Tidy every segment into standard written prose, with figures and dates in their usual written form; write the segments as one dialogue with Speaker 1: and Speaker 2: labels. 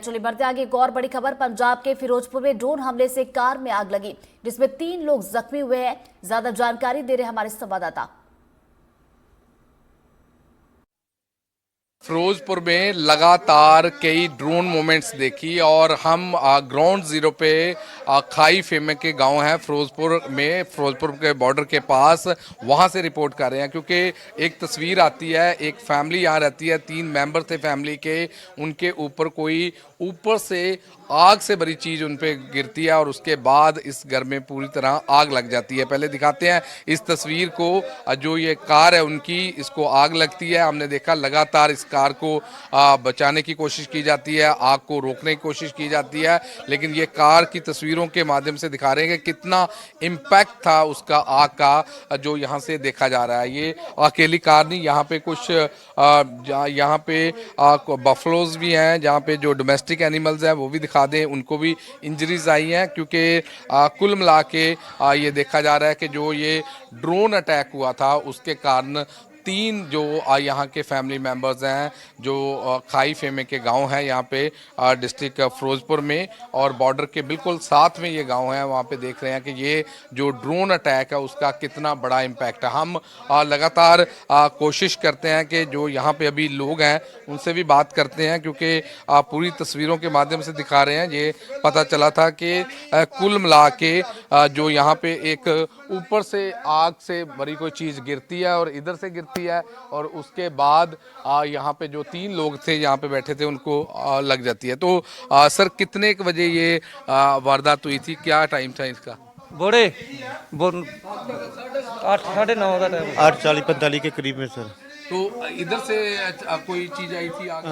Speaker 1: चलिए बढ़ते आगे। एक और बड़ी खबर, पंजाब के फिरोजपुर में ड्रोन हमले से कार में आग लगी जिसमें 3 लोग जख्मी हुए हैं। ज्यादा जानकारी दे रहे हमारे संवाददाता।
Speaker 2: फिरोजपुर में लगातार कई ड्रोन मूवमेंट्स देखी और हम ग्राउंड जीरो पे खाई फेमे के गांव हैं फिरोजपुर के बॉर्डर के पास, वहां से रिपोर्ट कर रहे हैं क्योंकि एक तस्वीर आती है, एक फैमिली यहाँ रहती है, 3 मेंबर थे फैमिली के, उनके ऊपर कोई ऊपर से आग से भरी चीज़ उन पे गिरती है और उसके बाद इस घर में पूरी तरह आग लग जाती है। पहले दिखाते हैं इस तस्वीर को, जो ये कार है उनकी, इसको आग लगती है। हमने देखा लगातार इस कार को बचाने की कोशिश की जाती है, आग को रोकने की कोशिश की जाती है, लेकिन ये कार की तस्वीरों के माध्यम से दिखा रहे हैं कि कितना इम्पैक्ट था उसका आग का, जो यहाँ से देखा जा रहा है। ये अकेली कार नहीं, यहाँ पे कुछ यहाँ पे बफलोज भी हैं, जहाँ पे जो डोमेस्टिक एनिमल्स हैं वो भी दिखा दें, उनको भी इंजरीज आई हैं क्योंकि कुल मिला के ये देखा जा रहा है कि जो ये ड्रोन अटैक हुआ था उसके कारण 3 जो यहाँ के फैमिली मेंबर्स हैं, जो खाई फेमे के गांव हैं यहाँ पे डिस्ट्रिक्ट फिरोजपुर में, और बॉर्डर के बिल्कुल साथ में ये गांव है, वहाँ पे देख रहे हैं कि ये जो ड्रोन अटैक है उसका कितना बड़ा इम्पैक्ट है। हम लगातार कोशिश करते हैं कि जो यहाँ पे अभी लोग हैं उनसे भी बात करते हैं क्योंकि पूरी तस्वीरों के माध्यम से दिखा रहे हैं। ये पता चला था कि कुल मिला के जो यहाँ पे एक ऊपर से आग से भरी कोई चीज़ गिरती है और इधर से गिरती है और उसके बाद यहाँ पे जो 3 लोग थे यहाँ पे बैठे थे उनको लग जाती है। तो सर कितने बजे ये वारदात हुई थी, क्या टाइम था इसका?
Speaker 3: बड़े 8:30 का टाइम,
Speaker 4: 8:40-45 के करीब में सर।
Speaker 2: तो इधर से कोई चीज आई थी आग?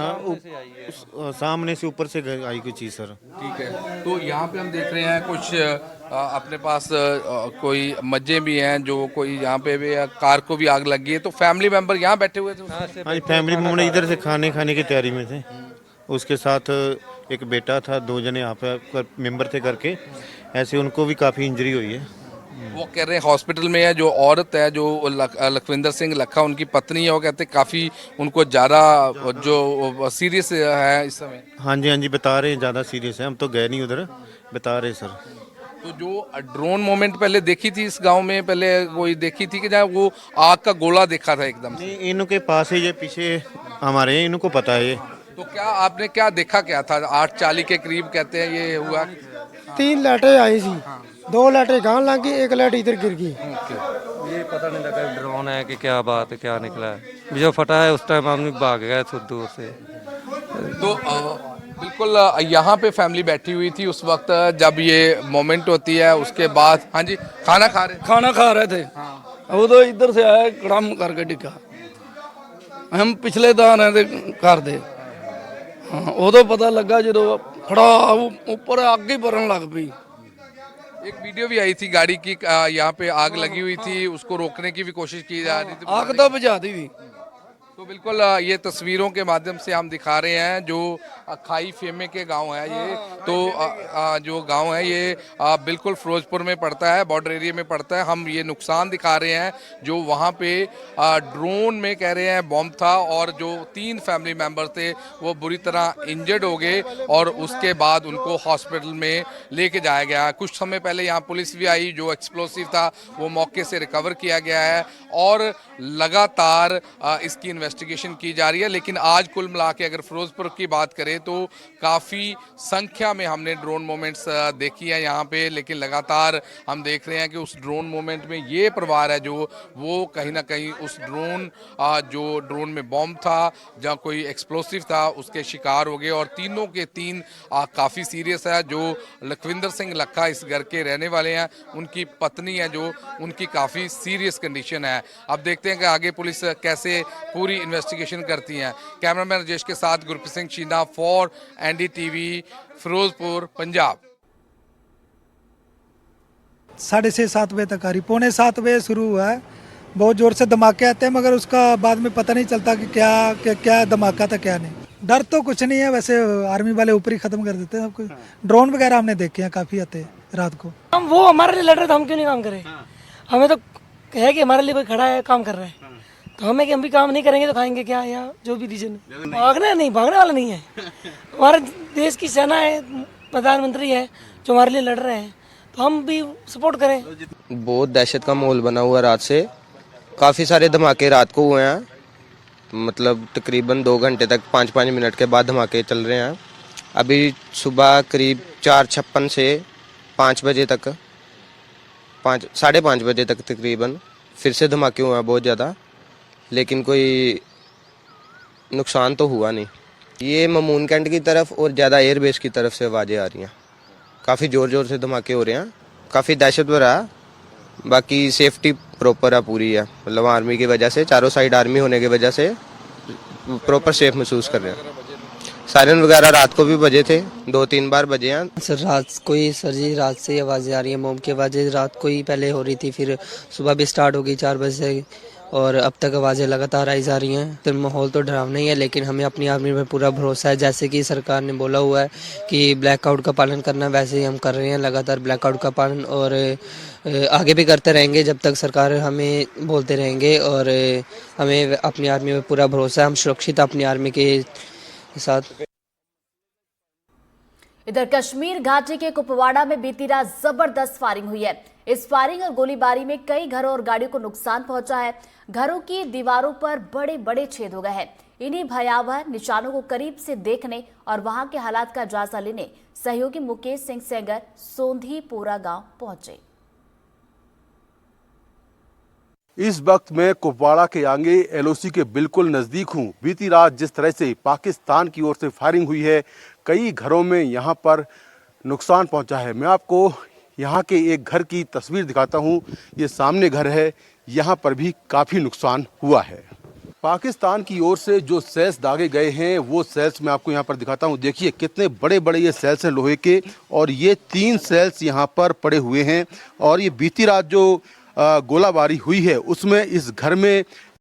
Speaker 4: सामने से ऊपर से आई कोई चीज़ सर।
Speaker 2: ठीक है, तो यहाँ पे हम देख रहे हैं कुछ अपने पास कोई मज्जे भी हैं, जो कोई यहाँ पे भी कार को भी आग लगी है। तो फैमिली मेंबर यहाँ बैठे हुए थे?
Speaker 4: हाँ जी, फैमिली मेंबर इधर से खाने की तैयारी में थे। उसके साथ एक बेटा था, 2 जने यहाँ पे मेंबर थे करके, ऐसे उनको भी काफ़ी इंजरी हुई है।
Speaker 2: वो कह रहे हैं हॉस्पिटल में है। जो औरत है, जो लखविंदर सिंह लखा उनकी पत्नी है, वो कहते हैं काफ़ी उनको ज़्यादा जो सीरियस है इस समय।
Speaker 4: हाँ जी बता रहे हैं ज़्यादा सीरियस है, हम तो गए नहीं उधर, बता रहे सर।
Speaker 2: तो जो ड्रोन मोमेंट पहले देखी थी इस गांव में, पहले कोई देखी थी कि जहाँ वो आग का गोला देखा था एकदम से?
Speaker 4: नहीं, इनके पास है, ये पीछे हमारे, इनको पता है ये।
Speaker 2: तो क्या आपने क्या देखा, क्या था? 8:40 के करीब कहते हैं ये हुआ।
Speaker 5: 3 लाइटें आई थी, 2 लाइटें गांव लग गई, 1 लाइट इधर गिर गई।
Speaker 3: ये पता नहीं लगा ड्रोन है कि क्या बात है, क्या निकला है। जो फटा है उस टाइम आदमी भाग गया दूर से।
Speaker 2: तो बिल्कुल यहाँ पे फैमिली बैठी हुई थी उस वक्त जब ये मोमेंट होती है। उसके बाद हाँ जी, खाना खा रहे थे।
Speaker 6: वो तो इधर से आया, कड़म करके डिगा। हम पिछले दान है घर दे, उदो पता लगा जो खड़ा ऊपर आग ही भरन लग पई।
Speaker 2: एक वीडियो भी आई थी गाड़ी की, यहाँ पे आग लगी हुई थी, उसको रोकने की भी कोशिश की जा रही थी,
Speaker 6: आग तो बुझा दी थी।
Speaker 2: तो बिल्कुल ये तस्वीरों के माध्यम से हम दिखा रहे हैं जो खाई फेमे के गांव है ये। तो जो गांव है ये बिल्कुल फिरोजपुर में पड़ता है, बॉर्डर एरिया में पड़ता है। हम ये नुकसान दिखा रहे हैं जो वहां पे ड्रोन में कह रहे हैं बॉम्ब था और जो 3 फैमिली मेंबर थे वो बुरी तरह इंजर्ड हो गए और उसके बाद उनको हॉस्पिटल में लेके जाया गया। कुछ समय पहले यहाँ पुलिस भी आई, जो एक्सप्लोसिव था वो मौके से रिकवर किया गया है और लगातार इसकी इन्वेस्टिगेशन की जा रही है। लेकिन आज कुल मिला के अगर फिरोजपुर की बात करें तो काफ़ी संख्या में हमने ड्रोन मोमेंट्स देखी है यहाँ पे, लेकिन लगातार हम देख रहे हैं कि उस ड्रोन मोमेंट में ये परिवार है जो वो कहीं ना कहीं उस जो ड्रोन में बॉम्ब था, जहाँ कोई एक्सप्लोसिव था, उसके शिकार हो गए और तीनों के 3 काफ़ी सीरियस है। जो लखविंदर सिंह लखा इस घर के रहने वाले हैं, उनकी पत्नी है जो, उनकी काफ़ी सीरियस कंडीशन है। अब देखते हैं कि आगे पुलिस कैसे पूरी इन्वेस्टिगेशन करती हैं। कैमरामैन राजेश के साथ गुरप्रीत सिंह चीना फॉर NDTV फिरोजपुर पंजाब।
Speaker 5: 6:30-7 बजे तक आ रही, 6:45 बजे शुरू हुआ है। बहुत जोर से धमाके आते हैं मगर उसका बाद में पता नहीं चलता कि क्या धमाका था क्या नहीं। डर तो कुछ नहीं है, वैसे आर्मी वाले ऊपर ही खत्म कर देते हैं सब कुछ। ड्रोन वगैरह हमने देखे हैं, काफी आते हैं रात को।
Speaker 7: हम वो हमारे लिए लड़ रहे थे, हम क्यों नहीं काम करें? हमें तो है कि हमारे लिए कोई खड़ा है, काम कर रहा है, तो हमें कि हम भी काम नहीं करेंगे तो खाएंगे क्या, या जो भी रीजन है। भागने वाला नहीं है। हमारे देश की सेना है, प्रधानमंत्री है जो हमारे लिए लड़ रहे हैं, तो हम भी सपोर्ट करें।
Speaker 8: बहुत दहशत का माहौल बना हुआ रात से, काफ़ी सारे धमाके रात को हुए हैं, मतलब तकरीबन 2 घंटे तक 5-5 मिनट के बाद धमाके चल रहे हैं। अभी सुबह करीब 4:56 से 5 बजे तक, 5-5:30 बजे तक तकरीबन फिर से धमाके हुए हैं बहुत ज़्यादा, लेकिन कोई नुकसान तो हुआ नहीं। ये ममून कैंट की तरफ और ज़्यादा एयरबेस की तरफ से आवाज़ें आ रही हैं, काफ़ी ज़ोर से धमाके हो रहे हैं, काफ़ी दहशत भरा है। बाकी सेफ्टी प्रॉपर है, पूरी है, मतलब आर्मी की वजह से, चारों साइड आर्मी होने की वजह से प्रॉपर सेफ महसूस कर रहे हैं। सायरन वगैरह रात को भी बजे थे, 2-3 बार बजे हैं।
Speaker 9: सर रात से ही आवाज़ें आ रही हैं, मोम की आवाज़ें रात को ही पहले हो रही थी, फिर सुबह भी स्टार्ट हो गई 4 बजे से, और अब तक आवाज़ें लगातार आई जा रही हैं। तो माहौल तो डरावना ही है, लेकिन हमें अपनी आर्मी पर पूरा भरोसा है। जैसे कि सरकार ने बोला हुआ है कि ब्लैकआउट का पालन करना, वैसे ही हम कर रहे हैं लगातार ब्लैकआउट का पालन, और आगे भी करते रहेंगे जब तक सरकार हमें बोलते रहेंगे। और हमें अपनी आर्मी पर पूरा भरोसा है, हम सुरक्षित अपनी आर्मी के साथ।
Speaker 1: इधर कश्मीर घाटी के कुपवाड़ा में बीती रात जबरदस्त फायरिंग हुई है। इस फायरिंग और गोलीबारी में कई घरों और गाड़ियों को नुकसान पहुंचा है। घरों की दीवारों पर बड़े बड़े छेद हो गए हैं। इन्हीं भयावह निशानों को करीब से देखने और वहां के हालात का जायजा लेने सहयोगी मुकेश सिंह सेंगर सोंधीपोरा गांव पहुंचे।
Speaker 10: इस वक्त मैं कुपवाड़ा के आगे एलओसी के बिल्कुल नजदीक हूं। बीती रात जिस तरह से पाकिस्तान की ओर से फायरिंग हुई है, कई घरों में यहां पर नुकसान पहुंचा है। मैं आपको यहां के एक घर की तस्वीर दिखाता हूं। ये सामने घर है, यहां पर भी काफी नुकसान हुआ है। पाकिस्तान की ओर से जो सेल्स दागे गए हैं, वो सेल्स मैं आपको यहाँ पर दिखाता हूँ। देखिए कितने बड़े बड़े ये सेल्स हैं लोहे के, और ये 3 सेल्स यहाँ पर पड़े हुए हैं। और ये बीती रात जो गोलाबारी हुई है उसमें इस घर में